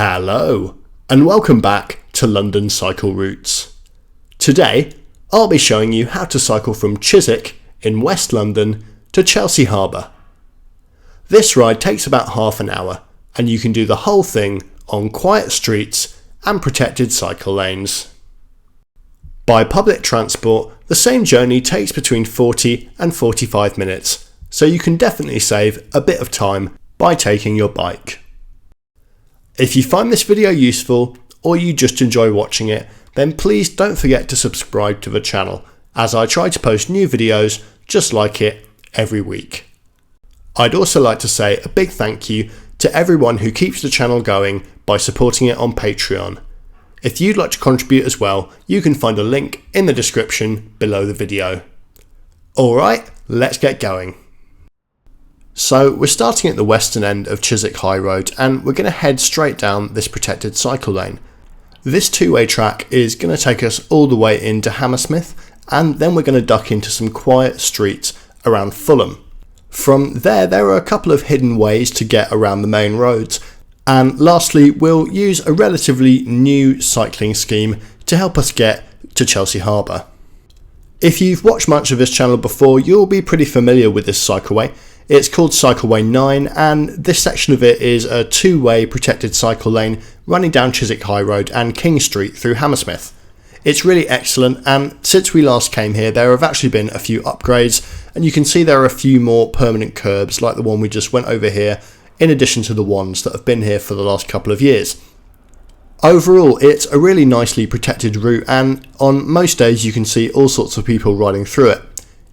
Hello, and welcome back to London Cycle Routes. Today, I'll be showing you how to cycle from Chiswick in West London to Chelsea Harbour. This ride takes about half an hour, and you can do the whole thing on quiet streets and protected cycle lanes. By public transport, the same journey takes between 40 and 45 minutes, so you can definitely save a bit of time by taking your bike. If you find this video useful, or you just enjoy watching it, then please don't forget to subscribe to the channel, as I try to post new videos just like it every week. I'd also like to say a big thank you to everyone who keeps the channel going by supporting it on Patreon. If you'd like to contribute as well, you can find a link in the description below the video. Alright, let's get going. So we're starting at the western end of Chiswick High Road, and we're going to head straight down this protected cycle lane. This two-way track is going to take us all the way into Hammersmith, and then we're going to duck into some quiet streets around Fulham. From there are a couple of hidden ways to get around the main roads, and lastly we'll use a relatively new cycling scheme to help us get to Chelsea Harbour. If you've watched much of this channel before, you'll be pretty familiar with this cycleway. It's called Cycleway 9, and this section of it is a two-way protected cycle lane running down Chiswick High Road and King Street through Hammersmith. It's really excellent, and since we last came here there have actually been a few upgrades, and you can see there are a few more permanent curbs like the one we just went over here, in addition to the ones that have been here for the last couple of years. Overall, it's a really nicely protected route, and on most days you can see all sorts of people riding through it.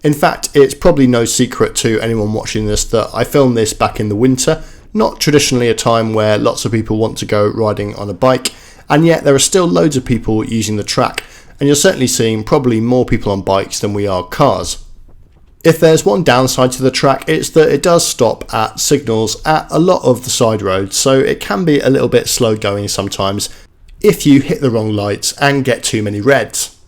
In fact, it's probably no secret to anyone watching this that I filmed this back in the winter, not traditionally a time where lots of people want to go riding on a bike, and yet there are still loads of people using the track, and you're certainly seeing probably more people on bikes than we are cars. If there's one downside to the track, it's that it does stop at signals at a lot of the side roads, so it can be a little bit slow going sometimes if you hit the wrong lights and get too many reds.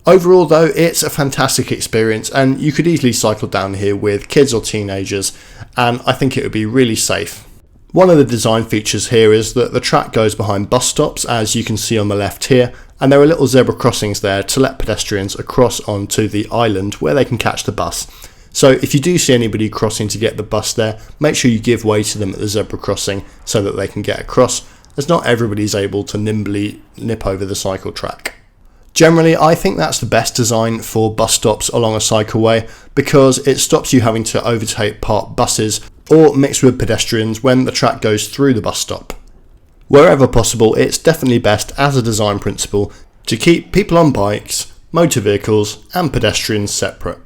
Overall though, it's a fantastic experience, and you could easily cycle down here with kids or teenagers, and I think it would be really safe. One of the design features here is that the track goes behind bus stops, as you can see on the left here, and there are little zebra crossings there to let pedestrians across onto the island where they can catch the bus. So if you do see anybody crossing to get the bus there, make sure you give way to them at the zebra crossing so that they can get across, as not everybody's able to nimbly nip over the cycle track. Generally, I think that's the best design for bus stops along a cycleway, because it stops you having to overtake parked buses or mix with pedestrians when the track goes through the bus stop. Wherever possible, it's definitely best as a design principle to keep people on bikes, motor vehicles and pedestrians separate.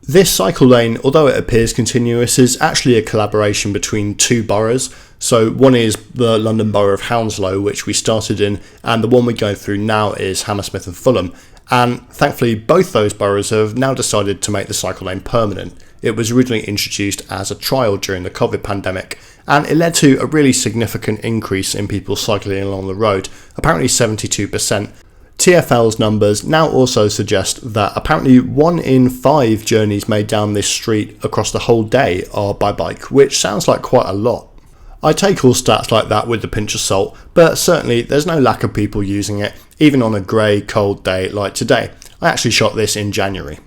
This cycle lane, although it appears continuous, is actually a collaboration between two boroughs. So one is the London Borough of Hounslow, which we started in, and the one we're going through now is Hammersmith and Fulham. And thankfully both those boroughs have now decided to make the cycle lane permanent. It was originally introduced as a trial during the COVID pandemic, and it led to a really significant increase in people cycling along the road, apparently 72%. TfL's numbers now also suggest that apparently 1 in 5 journeys made down this street across the whole day are by bike, which sounds like quite a lot. I take all stats like that with a pinch of salt, but certainly there's no lack of people using it, even on a grey, cold day like today. I actually shot this in January.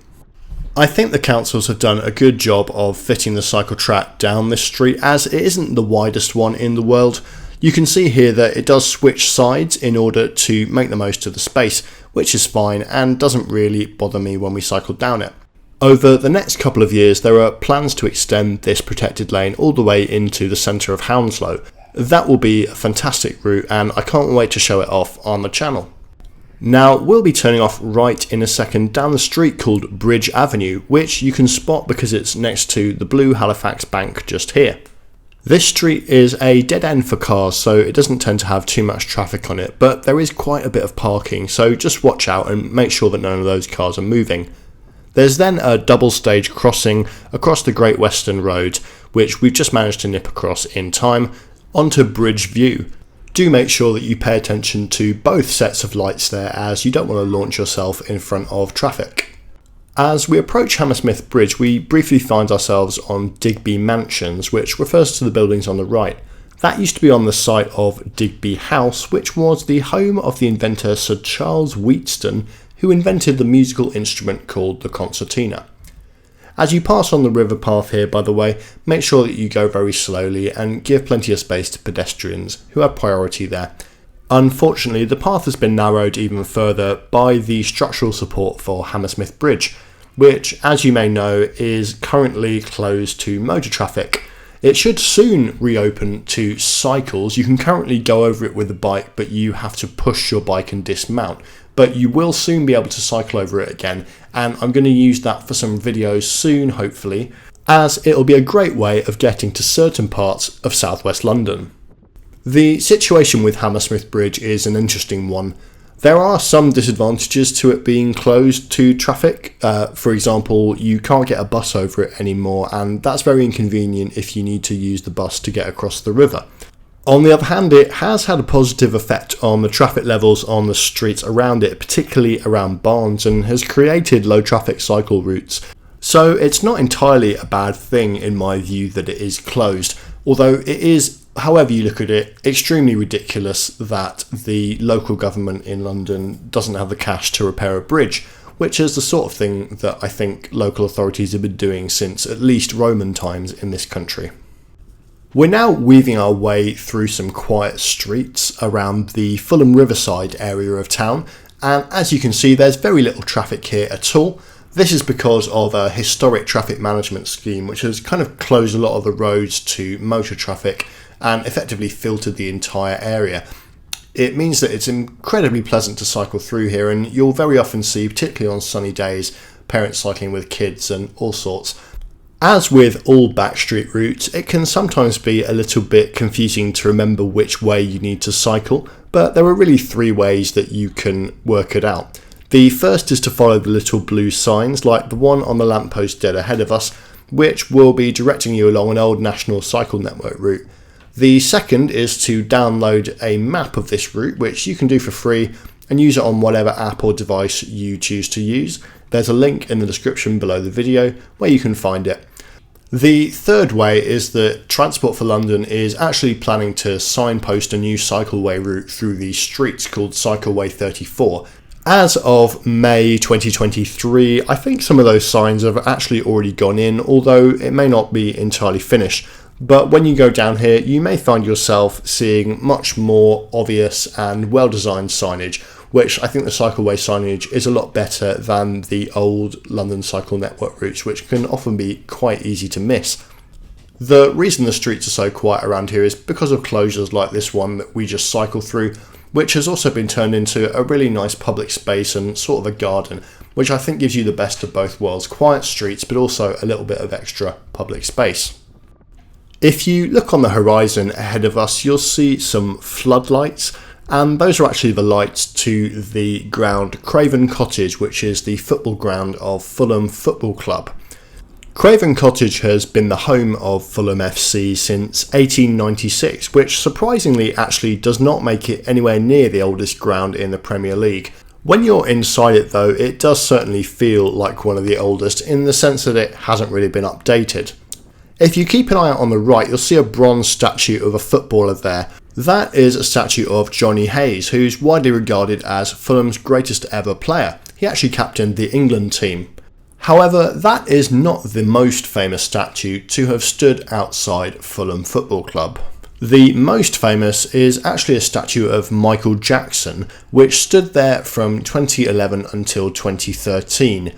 I think the councils have done a good job of fitting the cycle track down this street, as it isn't the widest one in the world. You can see here that it does switch sides in order to make the most of the space, which is fine and doesn't really bother me when we cycle down it. Over the next couple of years there are plans to extend this protected lane all the way into the centre of Hounslow. That will be a fantastic route, and I can't wait to show it off on the channel. Now we'll be turning off right in a second down the street called Bridge Avenue, which you can spot because it's next to the blue Halifax Bank just here. This street is a dead end for cars, so it doesn't tend to have too much traffic on it, but there is quite a bit of parking, so just watch out and make sure that none of those cars are moving. There's then a double stage crossing across the Great Western Road, which we've just managed to nip across in time, onto Bridge View. Do make sure that you pay attention to both sets of lights there, as you don't want to launch yourself in front of traffic. As we approach Hammersmith Bridge, we briefly find ourselves on Digby Mansions, which refers to the buildings on the right. That used to be on the site of Digby House, which was the home of the inventor Sir Charles Wheatstone, who invented the musical instrument called the concertina. As you pass on the river path here, by the way, make sure that you go very slowly and give plenty of space to pedestrians, who have priority there. Unfortunately, the path has been narrowed even further by the structural support for Hammersmith Bridge, which, as you may know, is currently closed to motor traffic. It should soon reopen to cycles. You can currently go over it with a bike, but you have to push your bike and dismount. But you will soon be able to cycle over it again, and I'm going to use that for some videos soon, hopefully, as it'll be a great way of getting to certain parts of southwest London. The situation with Hammersmith Bridge is an interesting one. There are some disadvantages to it being closed to traffic. For example, you can't get a bus over it anymore, and that's very inconvenient if you need to use the bus to get across the river. On the other hand, it has had a positive effect on the traffic levels on the streets around it, particularly around Barnes, and has created low traffic cycle routes. So it's not entirely a bad thing in my view that it is closed, although it is, however you look at it, extremely ridiculous that the local government in London doesn't have the cash to repair a bridge, which is the sort of thing that I think local authorities have been doing since at least Roman times in this country. We're now weaving our way through some quiet streets around the Fulham Riverside area of town, and as you can see, there's very little traffic here at all. This is because of a historic traffic management scheme which has kind of closed a lot of the roads to motor traffic and effectively filtered the entire area. It means that it's incredibly pleasant to cycle through here, and you'll very often see, particularly on sunny days, parents cycling with kids and all sorts. As with all backstreet routes, it can sometimes be a little bit confusing to remember which way you need to cycle, but there are really three ways that you can work it out. The first is to follow the little blue signs, like the one on the lamppost dead ahead of us, which will be directing you along an old National Cycle Network route. The second is to download a map of this route, which you can do for free, and use it on whatever app or device you choose to use. There's a link in the description below the video where you can find it. The third way is that Transport for London is actually planning to signpost a new cycleway route through these streets called Cycleway 34. As of May 2023, I think some of those signs have actually already gone in, although it may not be entirely finished. But when you go down here, you may find yourself seeing much more obvious and well-designed signage, which I think the cycleway signage is a lot better than the old London Cycle Network routes, which can often be quite easy to miss. The reason the streets are so quiet around here is because of closures like this one that we just cycle through, which has also been turned into a really nice public space and sort of a garden, which I think gives you the best of both worlds, quiet streets but also a little bit of extra public space. If you look on the horizon ahead of us, you'll see some floodlights, and those are actually the lights to the ground Craven Cottage, which is the football ground of Fulham Football Club. Craven Cottage has been the home of Fulham FC since 1896, which surprisingly actually does not make it anywhere near the oldest ground in the Premier League. When you're inside it though, it does certainly feel like one of the oldest in the sense that it hasn't really been updated. If you keep an eye out on the right, you'll see a bronze statue of a footballer there. That is a statue of Johnny Hayes, who's widely regarded as Fulham's greatest ever player. He actually captained the England team. However, that is not the most famous statue to have stood outside Fulham Football Club. The most famous is actually a statue of Michael Jackson, which stood there from 2011 until 2013.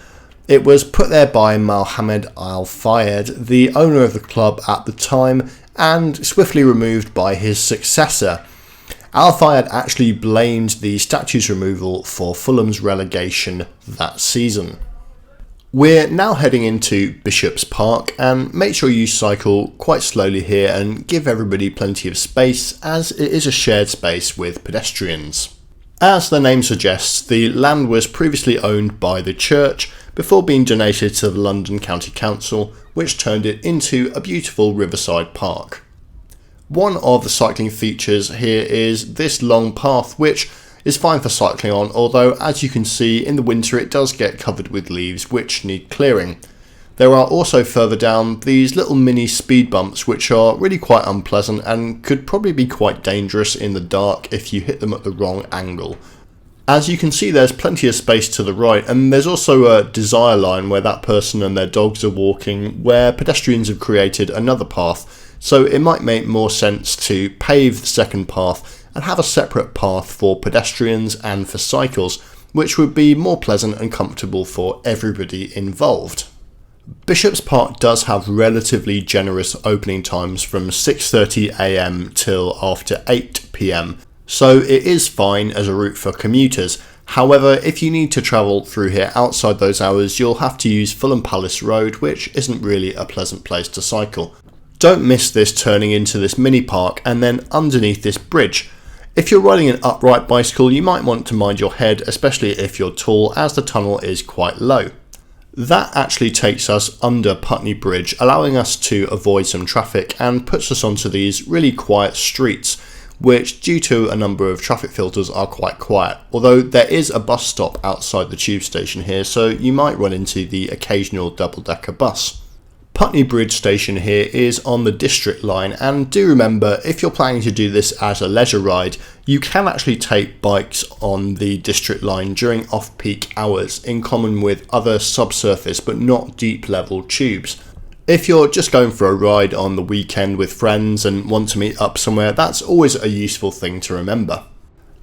It was put there by Mohammed Al Fayed, the owner of the club at the time, and swiftly removed by his successor. Al Fayed actually blamed the statue's removal for Fulham's relegation that season. We're now heading into Bishop's Park, and make sure you cycle quite slowly here and give everybody plenty of space, as it is a shared space with pedestrians. As the name suggests, the land was previously owned by the church before being donated to the London County Council, which turned it into a beautiful riverside park. One of the cycling features here is this long path, which is fine for cycling on, although as you can see in the winter it does get covered with leaves which need clearing. There are also further down these little mini speed bumps which are really quite unpleasant and could probably be quite dangerous in the dark if you hit them at the wrong angle. As you can see, there's plenty of space to the right, and there's also a desire line where that person and their dogs are walking, where pedestrians have created another path, so it might make more sense to pave the second path and have a separate path for pedestrians and for cycles, which would be more pleasant and comfortable for everybody involved. Bishop's Park does have relatively generous opening times from 6:30 AM till after 8 PM, so it is fine as a route for commuters. However, if you need to travel through here outside those hours, you'll have to use Fulham Palace Road, which isn't really a pleasant place to cycle. Don't miss this turning into this mini park and then underneath this bridge. If you're riding an upright bicycle, you might want to mind your head, especially if you're tall, as the tunnel is quite low. That actually takes us under Putney Bridge, allowing us to avoid some traffic and puts us onto these really quiet streets, which due to a number of traffic filters are quite quiet, although there is a bus stop outside the tube station here, so you might run into the occasional double-decker bus. Putney Bridge station here is on the District line, and do remember, if you're planning to do this as a leisure ride, you can actually take bikes on the District line during off-peak hours, in common with other subsurface but not deep level tubes. If you're just going for a ride on the weekend with friends and want to meet up somewhere, that's always a useful thing to remember.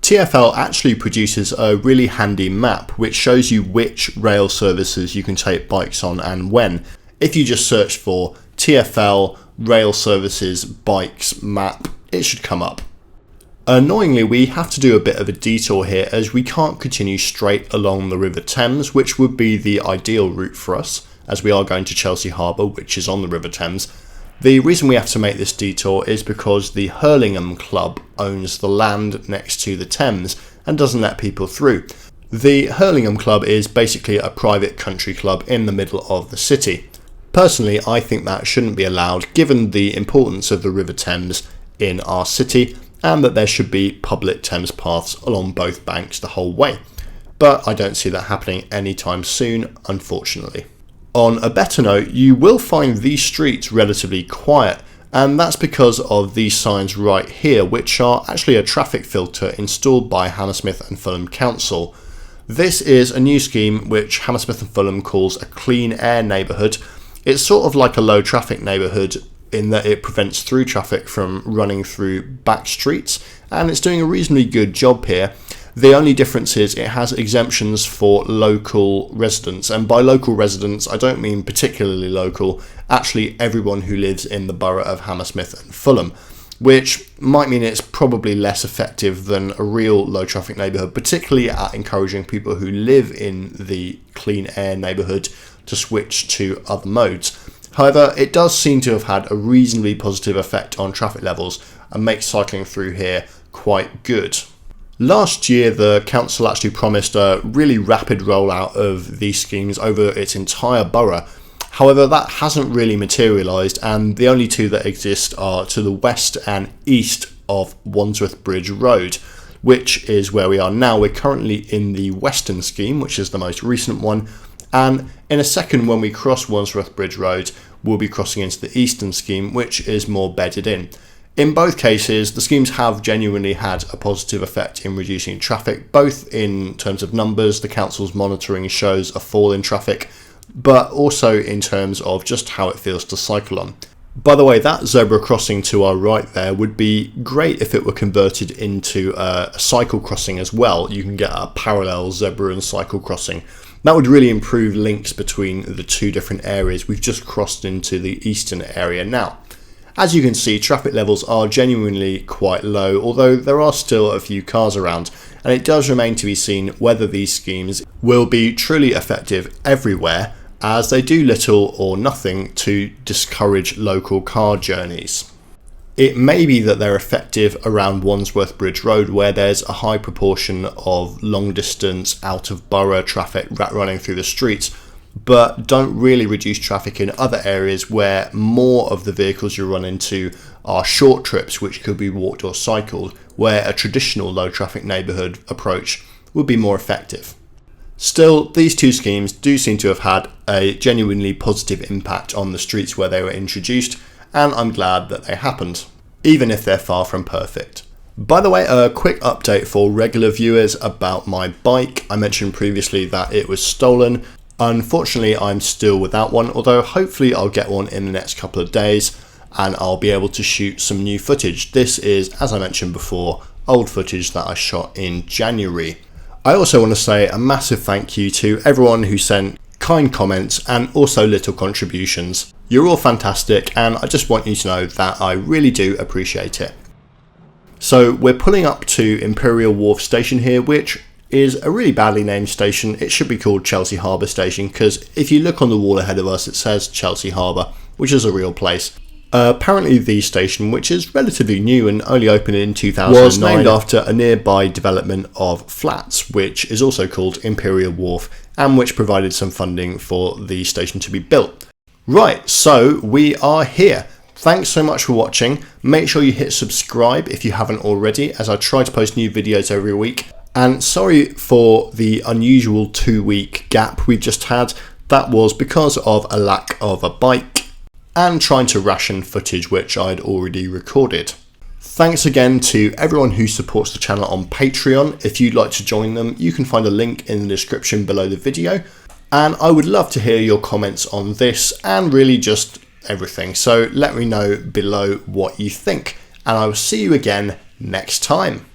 TfL actually produces a really handy map which shows you which rail services you can take bikes on and when. If you just search for TfL Rail Services Bikes Map, it should come up. Annoyingly, we have to do a bit of a detour here as we can't continue straight along the River Thames, which would be the ideal route for us, as we are going to Chelsea Harbour, which is on the River Thames. The reason we have to make this detour is because the Hurlingham Club owns the land next to the Thames and doesn't let people through. The Hurlingham Club is basically a private country club in the middle of the city. Personally, I think that shouldn't be allowed given the importance of the River Thames in our city, and that there should be public Thames paths along both banks the whole way. But I don't see that happening anytime soon, unfortunately. On a better note, you will find these streets relatively quiet, and that's because of these signs right here, which are actually a traffic filter installed by Hammersmith and Fulham Council. This is a new scheme which Hammersmith and Fulham calls a clean air neighbourhood. It's sort of like a low traffic neighbourhood in that it prevents through traffic from running through back streets, and it's doing a reasonably good job here. The only difference is it has exemptions for local residents, and by local residents I don't mean particularly local, actually everyone who lives in the borough of Hammersmith and Fulham, which might mean it's probably less effective than a real low traffic neighbourhood, particularly at encouraging people who live in the clean air neighbourhood to switch to other modes. However, it does seem to have had a reasonably positive effect on traffic levels and makes cycling through here quite good. Last year, the council actually promised a really rapid rollout of these schemes over its entire borough. However, that hasn't really materialised, and the only two that exist are to the west and east of Wandsworth Bridge Road, which is where we are now. We're currently in the western scheme, which is the most recent one, and in a second when we cross Wandsworth Bridge Road, we'll be crossing into the eastern scheme, which is more bedded in. In both cases, the schemes have genuinely had a positive effect in reducing traffic, both in terms of numbers. The council's monitoring shows a fall in traffic, but also in terms of just how it feels to cycle on. By the way, that zebra crossing to our right there would be great if it were converted into a cycle crossing as well. You can get a parallel zebra and cycle crossing. That would really improve links between the two different areas. We've just crossed into the eastern area now. As you can see, traffic levels are genuinely quite low, although there are still a few cars around, and it does remain to be seen whether these schemes will be truly effective everywhere, as they do little or nothing to discourage local car journeys. It may be that they're effective around Wandsworth Bridge Road, where there's a high proportion of long distance out of borough traffic running through the streets, but don't really reduce traffic in other areas where more of the vehicles you run into are short trips which could be walked or cycled, where a traditional low traffic neighbourhood approach would be more effective. Still, these two schemes do seem to have had a genuinely positive impact on the streets where they were introduced, and I'm glad that they happened, even if they're far from perfect. By the way, a quick update for regular viewers about my bike. I mentioned previously that it was stolen. Unfortunately, I'm still without one, although hopefully I'll get one in the next couple of days and I'll be able to shoot some new footage. This is, as I mentioned before, old footage that I shot in January. I also want to say a massive thank you to everyone who sent kind comments and also little contributions. You're all fantastic, and I just want you to know that I really do appreciate it. So we're pulling up to Imperial Wharf station here, which is a really badly named station. It should be called Chelsea Harbour station, because if you look on the wall ahead of us, it says Chelsea Harbour, which is a real place. Apparently the station, which is relatively new and only opened in 2009, was named after a nearby development of flats, which is also called Imperial Wharf, and which provided some funding for the station to be built. Right, so we are here. Thanks so much for watching. Make sure you hit subscribe if you haven't already, as I try to post new videos every week. And sorry for the unusual 2-week gap we just had. That was because of a lack of a bike and trying to ration footage which I'd already recorded. Thanks again to everyone who supports the channel on Patreon. If you'd like to join them, you can find a link in the description below the video. And I would love to hear your comments on this and really just everything. So let me know below what you think, and I will see you again next time.